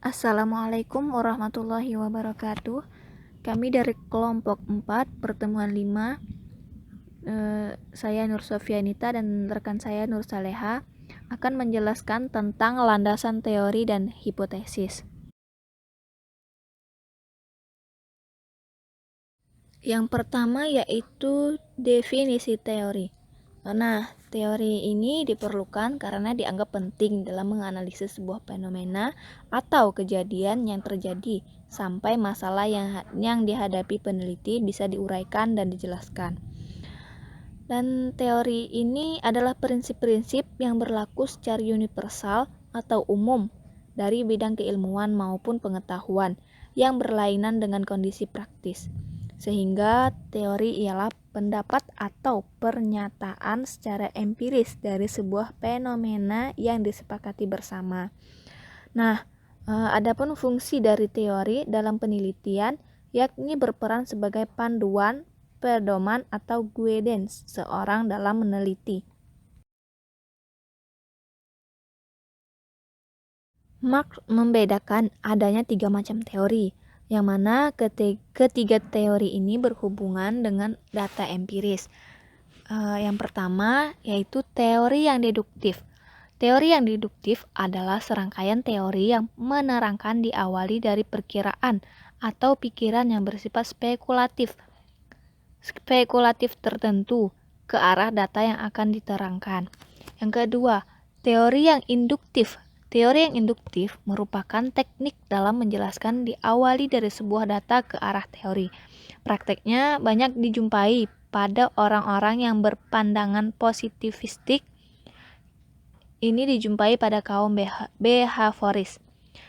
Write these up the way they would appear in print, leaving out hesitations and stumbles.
Assalamualaikum warahmatullahi wabarakatuh. Kami dari kelompok 4 pertemuan 5, saya Nur Sofianita dan rekan saya Nur Saleha akan menjelaskan tentang landasan teori dan hipotesis. Yang pertama yaitu definisi teori. Nah, teori ini diperlukan karena dianggap penting dalam menganalisis sebuah fenomena atau kejadian yang terjadi sampai masalah yang dihadapi peneliti bisa diuraikan dan dijelaskan. Dan teori ini adalah prinsip-prinsip yang berlaku secara universal atau umum dari bidang keilmuan maupun pengetahuan yang berlainan dengan kondisi praktis. Sehingga teori ialah pendapat atau pernyataan secara empiris dari sebuah fenomena yang disepakati bersama. Nah, adapun fungsi dari teori dalam penelitian yakni berperan sebagai panduan, pedoman atau guidance seorang dalam meneliti. Marx membedakan adanya 3 macam teori, yang mana ketiga teori ini berhubungan dengan data empiris. Yang pertama yaitu teori yang deduktif. Teori yang deduktif adalah serangkaian teori yang menerangkan diawali dari perkiraan atau pikiran yang bersifat spekulatif tertentu ke arah data yang akan diterangkan. Yang kedua, teori yang induktif. Teori yang induktif merupakan teknik dalam menjelaskan diawali dari sebuah data ke arah teori. Prakteknya banyak dijumpai pada orang-orang yang berpandangan positivistik. Ini dijumpai pada kaum behavioris.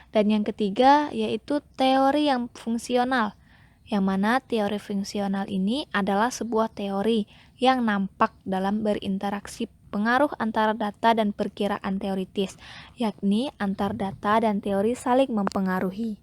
Dan yang ketiga yaitu teori yang fungsional, yang mana teori fungsional ini adalah sebuah teori yang nampak dalam berinteraksi pengaruh antara data dan perkiraan teoritis, yakni antar data dan teori saling mempengaruhi.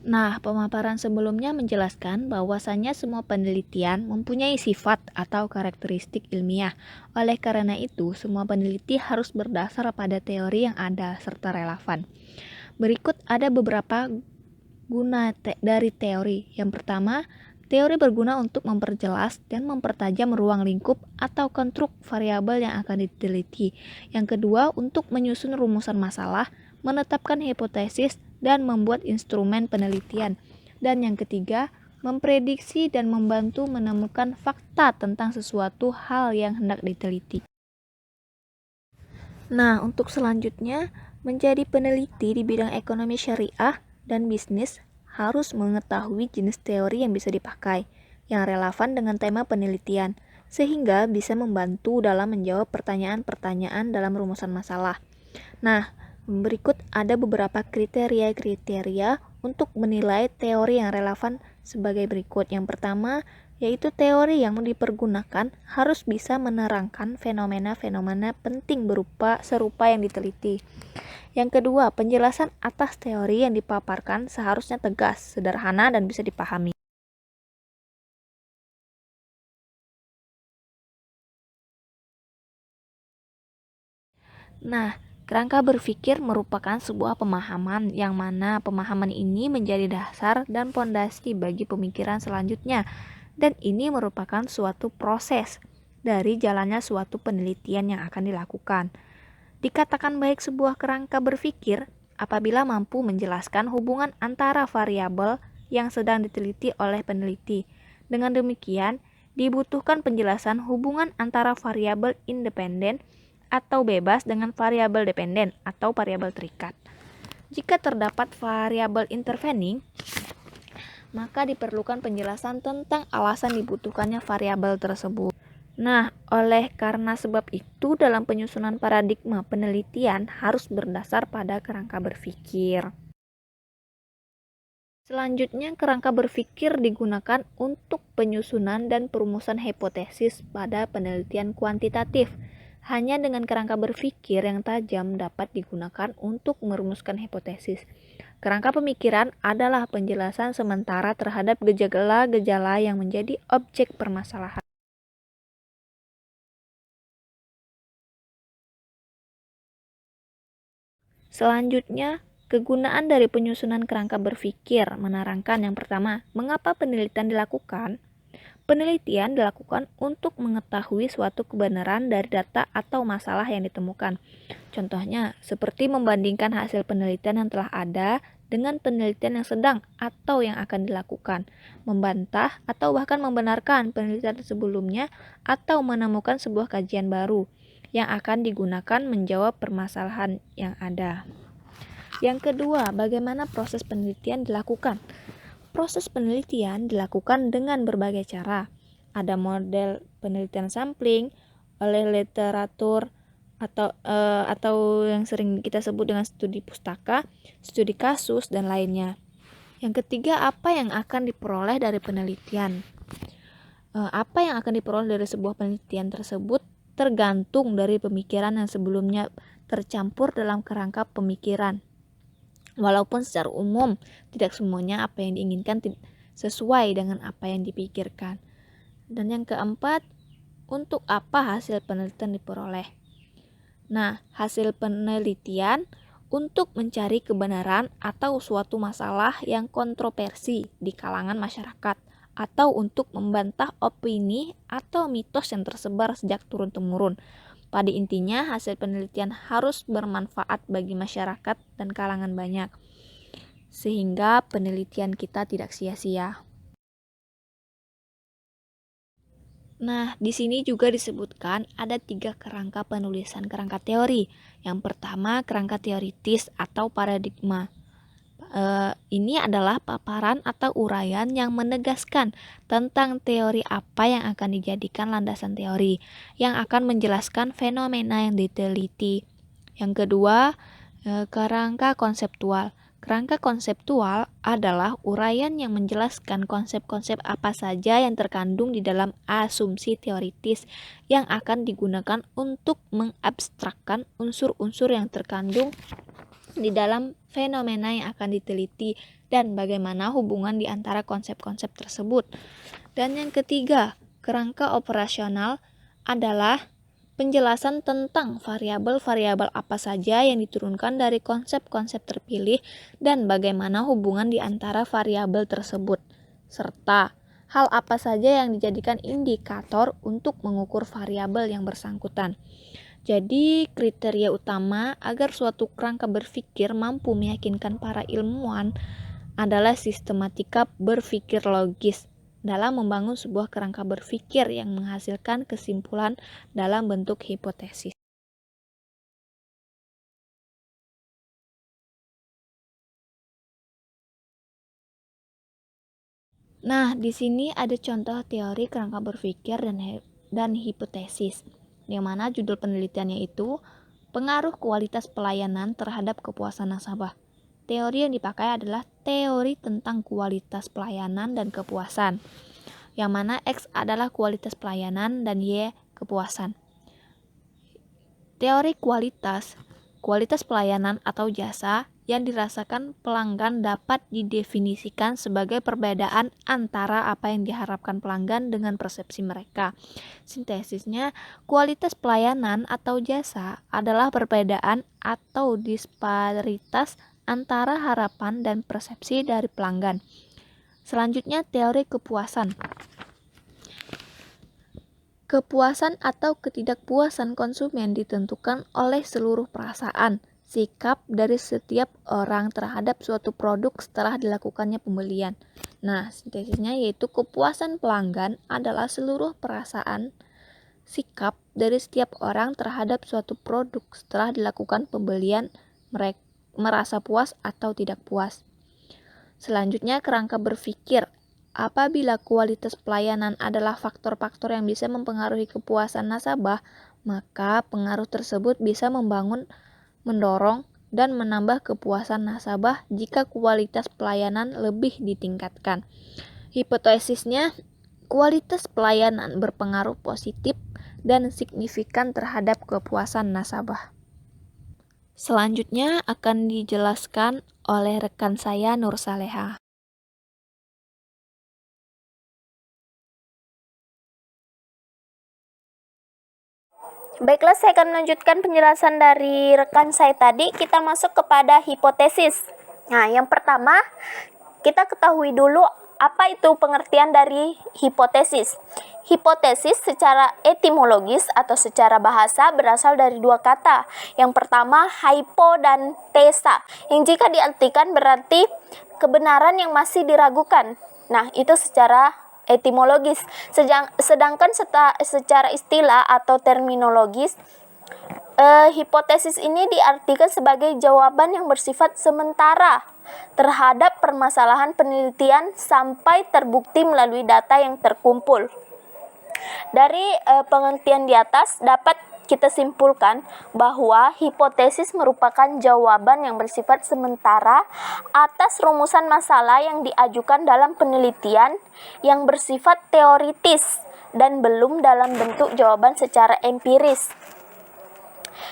Nah, pemaparan sebelumnya menjelaskan bahwasannya semua penelitian mempunyai sifat atau karakteristik ilmiah. Oleh karena itu, semua peneliti harus berdasar pada teori yang ada serta relevan. Berikut ada beberapa guna dari teori. Yang pertama, teori berguna untuk memperjelas dan mempertajam ruang lingkup atau konstruk variabel yang akan diteliti. Yang kedua, untuk menyusun rumusan masalah, menetapkan hipotesis, dan membuat instrumen penelitian. Dan yang ketiga, memprediksi dan membantu menemukan fakta tentang sesuatu hal yang hendak diteliti. Nah, untuk selanjutnya, menjadi peneliti di bidang ekonomi syariah dan bisnis harus mengetahui jenis teori yang bisa dipakai, yang relevan dengan tema penelitian, sehingga bisa membantu dalam menjawab pertanyaan-pertanyaan dalam rumusan masalah. Nah, berikut ada beberapa kriteria-kriteria untuk menilai teori yang relevan sebagai berikut. Yang pertama, yaitu teori yang dipergunakan harus bisa menerangkan fenomena-fenomena penting serupa yang diteliti. Yang kedua, penjelasan atas teori yang dipaparkan seharusnya tegas, sederhana, dan bisa dipahami. Nah, kerangka berpikir merupakan sebuah pemahaman yang mana pemahaman ini menjadi dasar dan pondasi bagi pemikiran selanjutnya, dan ini merupakan suatu proses dari jalannya suatu penelitian yang akan dilakukan. Dikatakan baik sebuah kerangka berpikir apabila mampu menjelaskan hubungan antara variabel yang sedang diteliti oleh peneliti. Dengan demikian, dibutuhkan penjelasan hubungan antara variabel independen atau bebas dengan variabel dependen atau variabel terikat. Jika terdapat variabel intervening, maka diperlukan penjelasan tentang alasan dibutuhkannya variabel tersebut. Nah, oleh karena sebab itu dalam penyusunan paradigma penelitian harus berdasar pada kerangka berpikir. Selanjutnya, kerangka berpikir digunakan untuk penyusunan dan perumusan hipotesis pada penelitian kuantitatif. Hanya dengan kerangka berpikir yang tajam dapat digunakan untuk merumuskan hipotesis. Kerangka pemikiran adalah penjelasan sementara terhadap gejala-gejala yang menjadi objek permasalahan. Selanjutnya, kegunaan dari penyusunan kerangka berpikir menerangkan yang pertama, mengapa penelitian dilakukan? Penelitian dilakukan untuk mengetahui suatu kebenaran dari data atau masalah yang ditemukan. Contohnya, seperti membandingkan hasil penelitian yang telah ada dengan penelitian yang sedang atau yang akan dilakukan, membantah atau bahkan membenarkan penelitian sebelumnya, atau menemukan sebuah kajian baru yang akan digunakan menjawab permasalahan yang ada. Yang kedua, bagaimana proses penelitian dilakukan? Proses penelitian dilakukan dengan berbagai cara. Ada model penelitian sampling oleh literatur atau yang sering kita sebut dengan studi pustaka, studi kasus, dan lainnya. Yang ketiga, apa yang akan diperoleh dari penelitian? Apa yang akan diperoleh dari sebuah penelitian tersebut tergantung dari pemikiran yang sebelumnya tercampur dalam kerangka pemikiran. Walaupun secara umum tidak semuanya apa yang diinginkan sesuai dengan apa yang dipikirkan. Dan yang keempat, untuk apa hasil penelitian diperoleh? Nah, hasil penelitian untuk mencari kebenaran atau suatu masalah yang kontroversi di kalangan masyarakat, atau untuk membantah opini atau mitos yang tersebar sejak turun-temurun. Pada intinya, hasil penelitian harus bermanfaat bagi masyarakat dan kalangan banyak, sehingga penelitian kita tidak sia-sia. Nah, di sini juga disebutkan ada 3 kerangka penulisan kerangka teori. Yang pertama, kerangka teoritis atau paradigma. Ini adalah paparan atau uraian yang menegaskan tentang teori apa yang akan dijadikan landasan teori, yang akan menjelaskan fenomena yang diteliti. Yang kedua, kerangka konseptual. Kerangka konseptual adalah uraian yang menjelaskan konsep-konsep apa saja yang terkandung di dalam asumsi teoritis yang akan digunakan untuk mengabstrakkan unsur-unsur yang terkandung di dalam fenomena yang akan diteliti dan bagaimana hubungan di antara konsep-konsep tersebut. Dan yang ketiga, kerangka operasional adalah penjelasan tentang variabel-variabel apa saja yang diturunkan dari konsep-konsep terpilih dan bagaimana hubungan di antara variabel tersebut, serta hal apa saja yang dijadikan indikator untuk mengukur variabel yang bersangkutan. Jadi, kriteria utama agar suatu kerangka berpikir mampu meyakinkan para ilmuwan adalah sistematika berpikir logis dalam membangun sebuah kerangka berpikir yang menghasilkan kesimpulan dalam bentuk hipotesis. Nah, di sini ada contoh teori kerangka berpikir dan hipotesis, yang mana judul penelitiannya itu pengaruh kualitas pelayanan terhadap kepuasan nasabah. Teori yang dipakai adalah teori tentang kualitas pelayanan dan kepuasan, yang mana X adalah kualitas pelayanan dan Y kepuasan. Teori kualitas pelayanan atau jasa yang dirasakan pelanggan dapat didefinisikan sebagai perbedaan antara apa yang diharapkan pelanggan dengan persepsi mereka. Sintesisnya, kualitas pelayanan atau jasa adalah perbedaan atau disparitas antara harapan dan persepsi dari pelanggan. Selanjutnya, teori kepuasan. Kepuasan atau ketidakpuasan konsumen ditentukan oleh seluruh perasaan, sikap dari setiap orang terhadap suatu produk setelah dilakukannya pembelian. Nah, sintesisnya yaitu kepuasan pelanggan adalah seluruh perasaan, sikap dari setiap orang terhadap suatu produk setelah dilakukan pembelian, mereka merasa puas atau tidak puas. Selanjutnya, kerangka berpikir. Apabila kualitas pelayanan adalah faktor-faktor yang bisa mempengaruhi kepuasan nasabah, maka pengaruh tersebut bisa mendorong, dan menambah kepuasan nasabah jika kualitas pelayanan lebih ditingkatkan. Hipotesisnya, kualitas pelayanan berpengaruh positif dan signifikan terhadap kepuasan nasabah. Selanjutnya akan dijelaskan oleh rekan saya Nur Saleha. Baiklah, saya akan melanjutkan penjelasan dari rekan saya tadi. Kita masuk kepada hipotesis. Nah, yang pertama, kita ketahui dulu apa itu pengertian dari hipotesis. Hipotesis secara etimologis atau secara bahasa berasal dari dua kata. Yang pertama, hypo dan tesa, yang jika diartikan berarti kebenaran yang masih diragukan. Nah, itu secara etimologis. Sedangkan secara istilah atau terminologis, hipotesis ini diartikan sebagai jawaban yang bersifat sementara terhadap permasalahan penelitian sampai terbukti melalui data yang terkumpul. Dari pengertian di atas dapat kita simpulkan bahwa hipotesis merupakan jawaban yang bersifat sementara atas rumusan masalah yang diajukan dalam penelitian yang bersifat teoritis dan belum dalam bentuk jawaban secara empiris.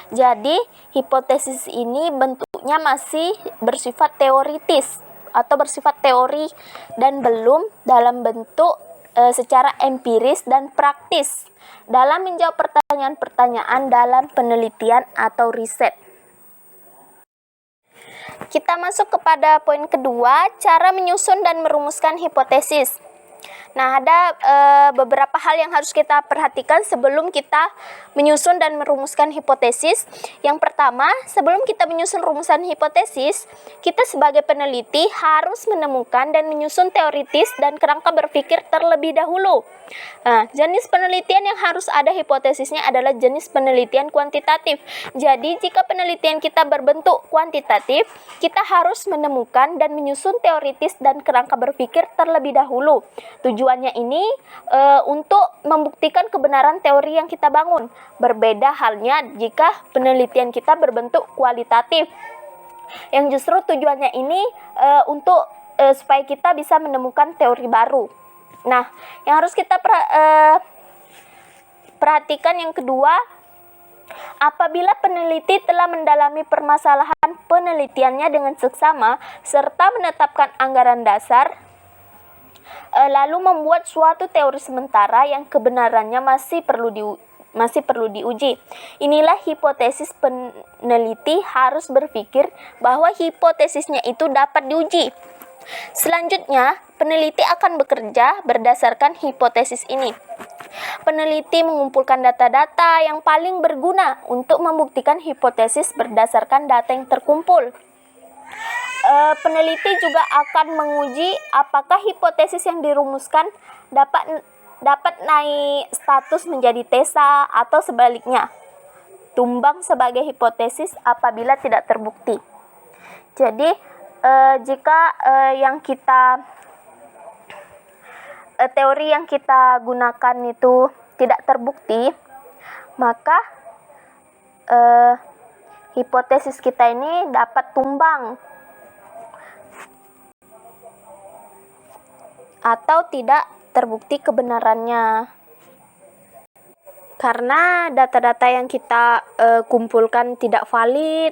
Jadi, hipotesis ini bentuknya masih bersifat teoritis atau bersifat teori dan belum dalam bentuk secara empiris dan praktis dalam menjawab pertanyaan-pertanyaan dalam penelitian atau riset. Kita masuk kepada poin kedua, cara menyusun dan merumuskan hipotesis. Nah, ada beberapa hal yang harus kita perhatikan sebelum kita menyusun dan merumuskan hipotesis. Yang pertama, sebelum kita menyusun rumusan hipotesis, kita sebagai peneliti harus menemukan dan menyusun teoritis dan kerangka berpikir terlebih dahulu. Nah, jenis penelitian yang harus ada hipotesisnya adalah jenis penelitian kuantitatif. Jadi, jika penelitian kita berbentuk kuantitatif, kita harus menemukan dan menyusun teoritis dan kerangka berpikir terlebih dahulu. Tujuannya ini untuk membuktikan kebenaran teori yang kita bangun. Berbeda halnya jika penelitian kita berbentuk kualitatif, yang justru tujuannya ini untuk supaya kita bisa menemukan teori baru. Nah, yang harus kita perhatikan yang kedua, apabila peneliti telah mendalami permasalahan penelitiannya dengan seksama serta menetapkan anggaran dasar, lalu membuat suatu teori sementara yang kebenarannya masih perlu diuji. Inilah hipotesis. Peneliti harus berpikir bahwa hipotesisnya itu dapat diuji. Selanjutnya, peneliti akan bekerja berdasarkan hipotesis ini. Peneliti mengumpulkan data-data yang paling berguna untuk membuktikan hipotesis berdasarkan data yang terkumpul. Peneliti juga akan menguji apakah hipotesis yang dirumuskan dapat naik status menjadi tesa atau sebaliknya, tumbang sebagai hipotesis apabila tidak terbukti. Jadi, jika teori yang kita gunakan itu tidak terbukti, maka hipotesis kita ini dapat tumbang atau tidak terbukti kebenarannya. Karena data-data yang kita kumpulkan tidak valid,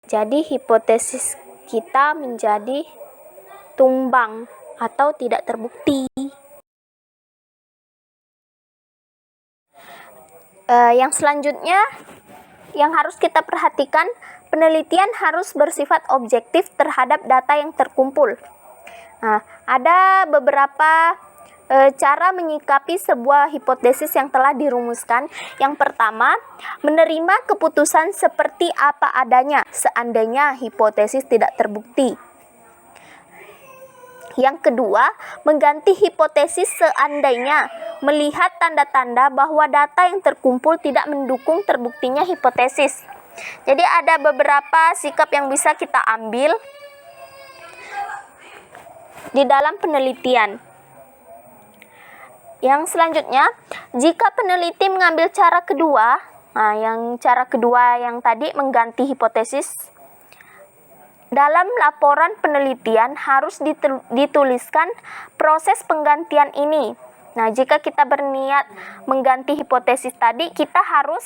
jadi hipotesis kita menjadi tumbang atau tidak terbukti. Yang selanjutnya yang harus kita perhatikan, penelitian harus bersifat objektif terhadap data yang terkumpul. Nah, ada beberapa cara menyikapi sebuah hipotesis yang telah dirumuskan. Yang pertama, menerima keputusan seperti apa adanya seandainya hipotesis tidak terbukti. Yang kedua, mengganti hipotesis seandainya melihat tanda-tanda bahwa data yang terkumpul tidak mendukung terbuktinya hipotesis. Jadi ada beberapa sikap yang bisa kita ambil di dalam penelitian. Yang selanjutnya, jika peneliti mengambil cara kedua, yang cara kedua yang tadi mengganti hipotesis, dalam laporan penelitian harus dituliskan proses penggantian ini. Nah, jika kita berniat mengganti hipotesis tadi, kita harus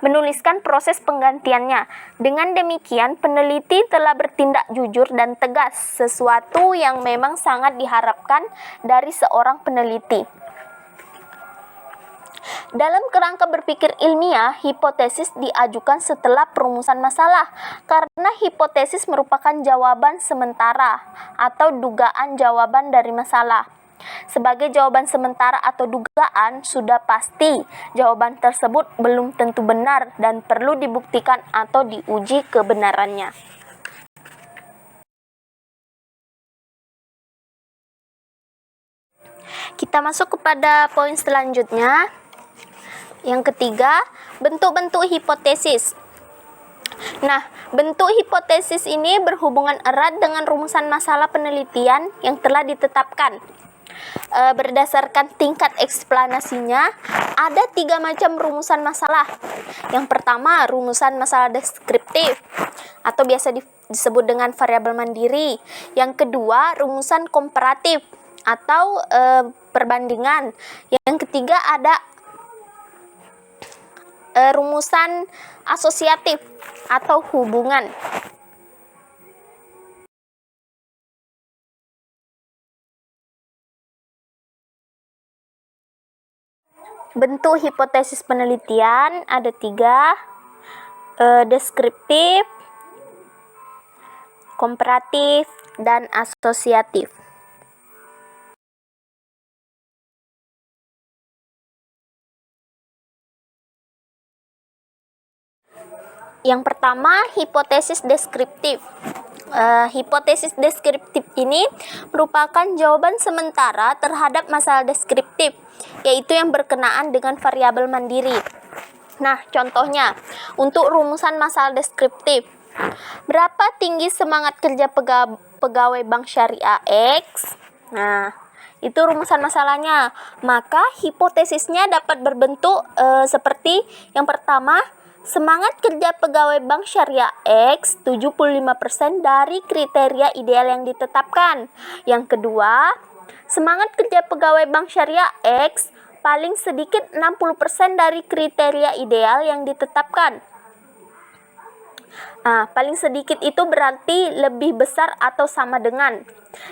menuliskan proses penggantiannya. Dengan demikian, peneliti telah bertindak jujur dan tegas, sesuatu yang memang sangat diharapkan dari seorang peneliti. Dalam kerangka berpikir ilmiah, hipotesis diajukan setelah perumusan masalah, karena hipotesis merupakan jawaban sementara atau dugaan jawaban dari masalah. Sebagai jawaban sementara atau dugaan, sudah pasti jawaban tersebut belum tentu benar dan perlu dibuktikan atau diuji kebenarannya. Kita masuk kepada poin selanjutnya. Yang ketiga, bentuk-bentuk hipotesis. Nah, bentuk hipotesis ini berhubungan erat dengan rumusan masalah penelitian yang telah ditetapkan. Berdasarkan tingkat eksplanasinya, ada 3 macam rumusan masalah. Yang pertama, rumusan masalah deskriptif atau biasa disebut dengan variabel mandiri. Yang kedua, rumusan komparatif atau perbandingan. Yang ketiga ada rumusan asosiatif atau hubungan. Bentuk hipotesis penelitian ada 3, deskriptif, komparatif, dan asosiatif. Yang pertama, hipotesis deskriptif. Hipotesis deskriptif ini merupakan jawaban sementara terhadap masalah deskriptif, yaitu yang berkenaan dengan variabel mandiri. Nah, contohnya, untuk rumusan masalah deskriptif, berapa tinggi semangat kerja pegawai bank syariah X? Nah, itu rumusan masalahnya. Maka hipotesisnya dapat berbentuk seperti yang pertama, semangat kerja pegawai bank syariah X 75% dari kriteria ideal yang ditetapkan. Yang kedua, semangat kerja pegawai bank syariah X paling sedikit 60% dari kriteria ideal yang ditetapkan. Nah, paling sedikit itu berarti lebih besar atau sama dengan.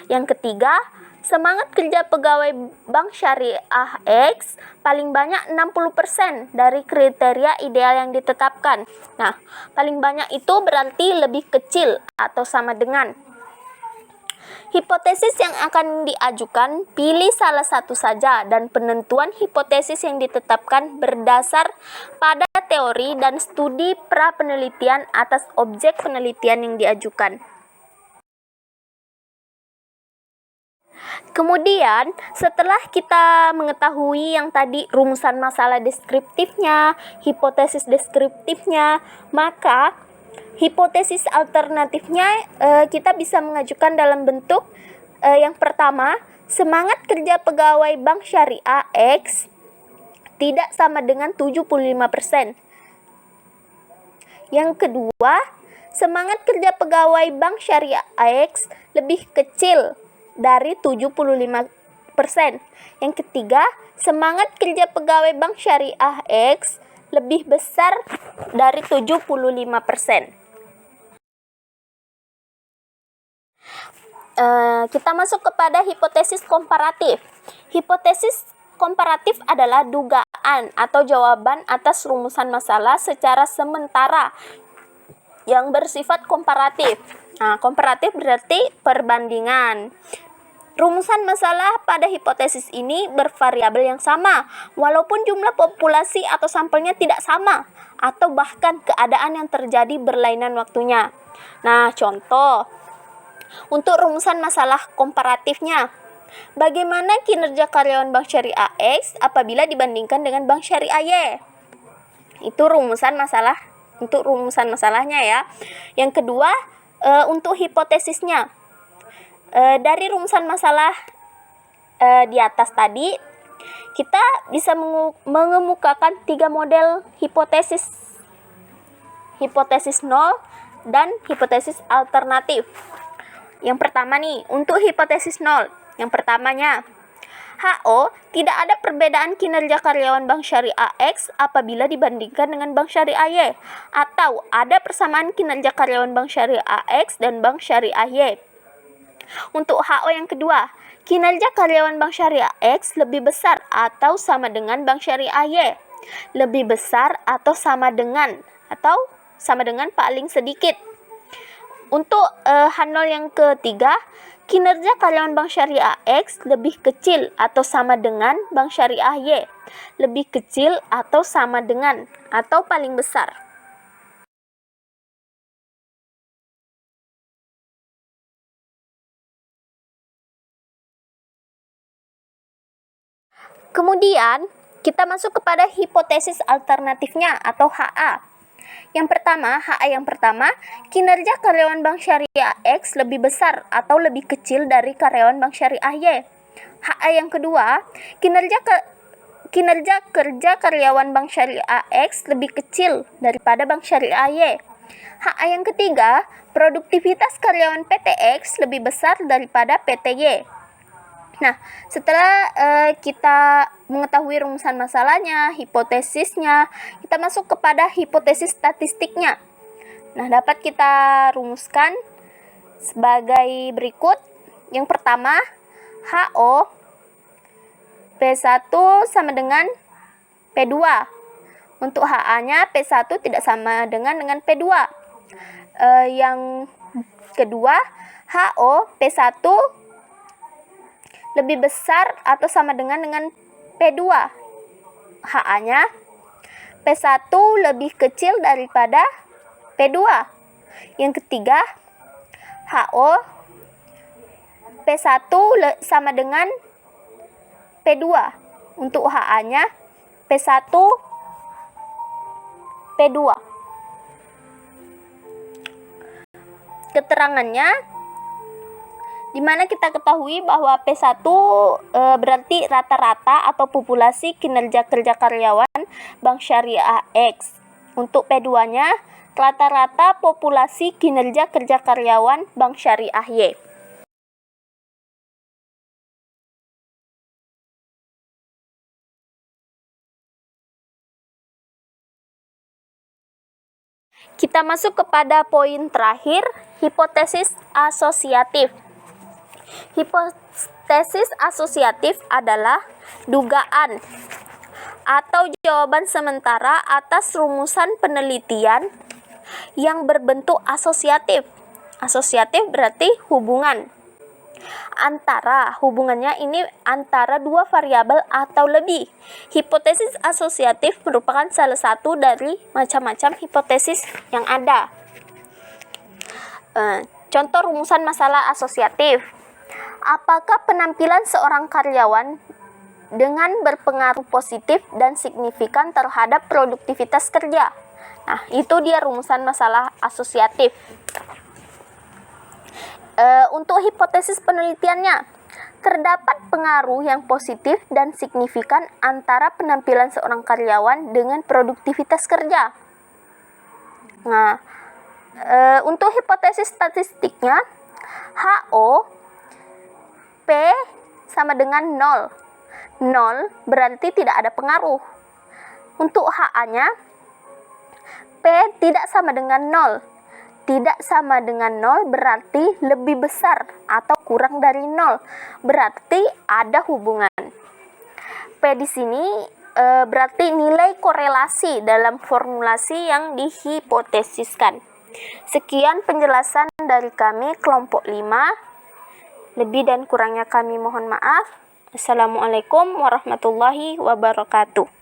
Yang ketiga, semangat kerja pegawai bank syariah X paling banyak 60% dari kriteria ideal yang ditetapkan. Nah, paling banyak itu berarti lebih kecil atau sama dengan. Hipotesis yang akan diajukan, pilih salah satu saja, dan penentuan hipotesis yang ditetapkan berdasar pada teori dan studi pra-penelitian atas objek penelitian yang diajukan. Kemudian, setelah kita mengetahui yang tadi rumusan masalah deskriptifnya, hipotesis deskriptifnya, maka hipotesis alternatifnya kita bisa mengajukan dalam bentuk yang pertama, semangat kerja pegawai bank syariah X tidak sama dengan 75%. Yang kedua, semangat kerja pegawai bank syariah X lebih kecil dari 75%. Yang ketiga, semangat kerja pegawai bank syariah X lebih besar dari 75%. Kita masuk kepada hipotesis komparatif. Hipotesis komparatif adalah dugaan atau jawaban atas rumusan masalah secara sementara yang bersifat komparatif. Nah, komparatif berarti perbandingan. Rumusan masalah pada hipotesis ini bervariabel yang sama, walaupun jumlah populasi atau sampelnya tidak sama, atau bahkan keadaan yang terjadi berlainan waktunya. Nah, contoh, untuk rumusan masalah komparatifnya, bagaimana kinerja karyawan bank syariah X apabila dibandingkan dengan bank syariah Y? Itu rumusan masalah, untuk rumusan masalahnya ya. Yang kedua, untuk hipotesisnya, dari rumusan masalah di atas tadi, kita bisa mengemukakan 3 model hipotesis. Hipotesis nol dan hipotesis alternatif. Yang pertama nih, untuk hipotesis nol. Yang pertamanya, HO, tidak ada perbedaan kinerja karyawan bank syariah X apabila dibandingkan dengan bank syariah Y, atau ada persamaan kinerja karyawan bank syariah X dan bank syariah Y. Untuk HO yang kedua, kinerja karyawan bank syariah X lebih besar atau sama dengan bank syariah Y. lebih besar atau sama dengan paling sedikit. Untuk H0 yang ketiga, kinerja karyawan Bank Syariah X lebih kecil atau sama dengan Bank Syariah Y, lebih kecil atau sama dengan atau paling besar. Kemudian, kita masuk kepada hipotesis alternatifnya atau HA. HA yang pertama, kinerja karyawan Bank Syariah X lebih besar atau lebih kecil dari karyawan Bank Syariah Y. HA yang kedua, kinerja kerja karyawan Bank Syariah X lebih kecil daripada Bank Syariah Y. HA yang ketiga, produktivitas karyawan PT X lebih besar daripada PT Y. Nah, setelah kita mengetahui rumusan masalahnya, hipotesisnya, kita masuk kepada hipotesis statistiknya. Nah, dapat kita rumuskan sebagai berikut. Yang pertama, HO P1 sama dengan P2. Untuk HA-nya P1 tidak sama dengan P2. Yang kedua, HO P1 lebih besar atau sama dengan P2. HA-nya P1 lebih kecil daripada P2. Yang ketiga, HO P1 sama dengan P2. Untuk HA-nya P1 P2. Keterangannya, di mana kita ketahui bahwa P1 berarti rata-rata atau populasi kinerja kerja karyawan Bank Syariah X. Untuk P2-nya, rata-rata populasi kinerja kerja karyawan Bank Syariah Y. Kita masuk kepada poin terakhir, hipotesis asosiatif. Hipotesis asosiatif adalah dugaan atau jawaban sementara atas rumusan penelitian yang berbentuk asosiatif. Asosiatif berarti hubungan. Hubungannya ini antara dua variabel atau lebih. Hipotesis asosiatif merupakan salah satu dari macam-macam hipotesis yang ada. Contoh rumusan masalah asosiatif. Apakah penampilan seorang karyawan dengan berpengaruh positif dan signifikan terhadap produktivitas kerja? Nah, itu dia rumusan masalah asosiatif. Untuk hipotesis penelitiannya, terdapat pengaruh yang positif dan signifikan antara penampilan seorang karyawan dengan produktivitas kerja. Nah, untuk hipotesis statistiknya, HO P sama dengan 0. 0 berarti tidak ada pengaruh. Untuk HA-nya, P tidak sama dengan 0. Tidak sama dengan 0 berarti lebih besar atau kurang dari 0. Berarti ada hubungan. P di sini berarti nilai korelasi dalam formulasi yang dihipotesiskan. Sekian penjelasan dari kami kelompok 5. Lebih dan kurangnya kami mohon maaf. Assalamualaikum warahmatullahi wabarakatuh.